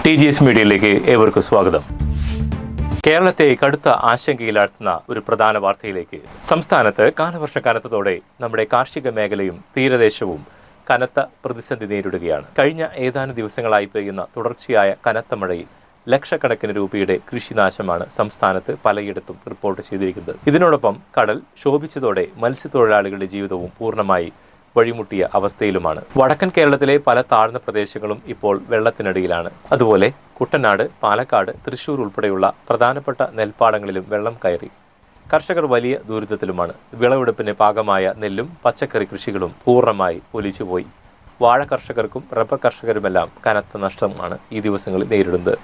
TGS മീഡിയയിലേക്ക് ഏവർക്കും സ്വാഗതം. കേരളത്തെ കടുത്ത ആശങ്കയിലാഴ്ത്തുന്ന ഒരു പ്രധാന വാർത്തയിലേക്ക്. സംസ്ഥാനത്ത് കാലവർഷക്കാലത്തോടെ നമ്മുടെ കാർഷിക മേഖലയും തീരദേശവും കനത്ത പ്രതിസന്ധി നേരിടുകയാണ്. കഴിഞ്ഞ ഏതാനും ദിവസങ്ങളായി പെയ്യുന്ന തുടർച്ചയായ കനത്ത മഴയിൽ ലക്ഷക്കണക്കിന് രൂപയുടെ കൃഷിനാശമാണ് സംസ്ഥാനത്ത് പലയിടത്തും റിപ്പോർട്ട് ചെയ്തിരിക്കുന്നത്. ഇതിനോടൊപ്പം കടൽ ശോഭിച്ചതോടെ മത്സ്യത്തൊഴിലാളികളുടെ ജീവിതവും പൂർണ്ണമായി വഴിമുട്ടിയ അവസ്ഥയിലുമാണ്. വടക്കൻ കേരളത്തിലെ പല താഴ്ന്ന പ്രദേശങ്ങളും ഇപ്പോൾ വെള്ളത്തിനടിയിലാണ്. അതുപോലെ കുട്ടനാട്, പാലക്കാട്, തൃശൂർ ഉൾപ്പെടെയുള്ള പ്രധാനപ്പെട്ട നെൽപ്പാടങ്ങളിലും വെള്ളം കയറി കർഷകർ വലിയ ദുരിതത്തിലുമാണ്. വിളവെടുപ്പിന് പാകമായ നെല്ലും പച്ചക്കറി കൃഷികളും പൂർണ്ണമായി ഒലിച്ചുപോയി. വാഴ കർഷകർക്കും റബ്ബർ കർഷകരുമെല്ലാം കനത്ത നഷ്ടമാണ് ഈ ദിവസങ്ങളിൽ നേരിടുന്നത്.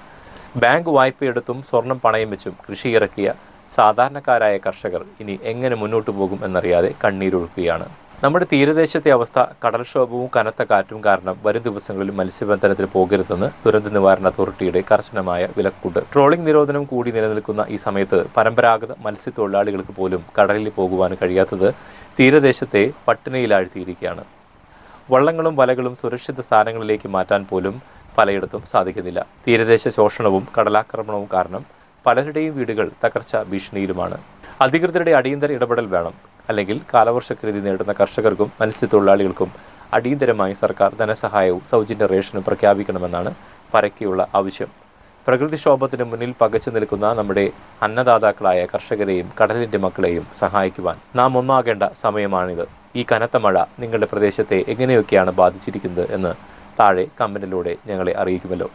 ബാങ്ക് വായ്പയെടുത്തും സ്വർണം പണയം വെച്ചും കൃഷി ഇറക്കിയ സാധാരണക്കാരായ കർഷകർ ഇനി എങ്ങനെ മുന്നോട്ടു പോകും എന്നറിയാതെ കണ്ണീരൊഴുക്കുകയാണ്. നമ്മുടെ തീരദേശത്തെ അവസ്ഥ കടൽക്ഷോഭവും കനത്ത കാറ്റും കാരണം വരും ദിവസങ്ങളിൽ മത്സ്യബന്ധനത്തിന് പോകരുതെന്ന് ദുരന്ത നിവാരണ അതോറിറ്റിയുടെ കർശനമായ വിലക്കുണ്ട്. ട്രോളിംഗ് നിരോധനം കൂടി നിലനിൽക്കുന്ന ഈ സമയത്ത് പരമ്പരാഗത മത്സ്യത്തൊഴിലാളികൾക്ക് പോലും കടലിൽ പോകുവാൻ കഴിയാത്തത് തീരദേശത്തെ പട്ടിണിയിലാഴ്ത്തിയിരിക്കുകയാണ്. വള്ളങ്ങളും വലകളും സുരക്ഷിത സ്ഥാനങ്ങളിലേക്ക് മാറ്റാൻ പോലും പലയിടത്തും സാധിക്കുന്നില്ല. തീരദേശ ശോഷണവും കടലാക്രമണവും കാരണം പലരുടെയും വീടുകൾ തകർച്ച ഭീഷണിയിലുമാണ്. അധികൃതരുടെ അടിയന്തര ഇടപെടൽ വേണം. അല്ലെങ്കിൽ കാലവർഷക്കെടുതി നേരിടുന്ന കർഷകർക്കും മത്സ്യത്തൊഴിലാളികൾക്കും അടിയന്തരമായി സർക്കാർ ധനസഹായവും സൗജന്യ റേഷനും പ്രഖ്യാപിക്കണമെന്നാണ് പരക്കെയുള്ള ആവശ്യം. പ്രകൃതിക്ഷോഭത്തിന് മുന്നിൽ പകച്ചു നിൽക്കുന്ന നമ്മുടെ അന്നദാതാക്കളായ കർഷകരെയും കടലിൻ്റെ മക്കളെയും സഹായിക്കുവാൻ നാം ഒന്നാകേണ്ട സമയമാണിത്. ഈ കനത്ത മഴ നിങ്ങളുടെ പ്രദേശത്തെ എങ്ങനെയൊക്കെയാണ് ബാധിച്ചിരിക്കുന്നത് എന്ന് താഴെ കമന്റിലൂടെ ഞങ്ങളെ അറിയിക്കുമല്ലോ.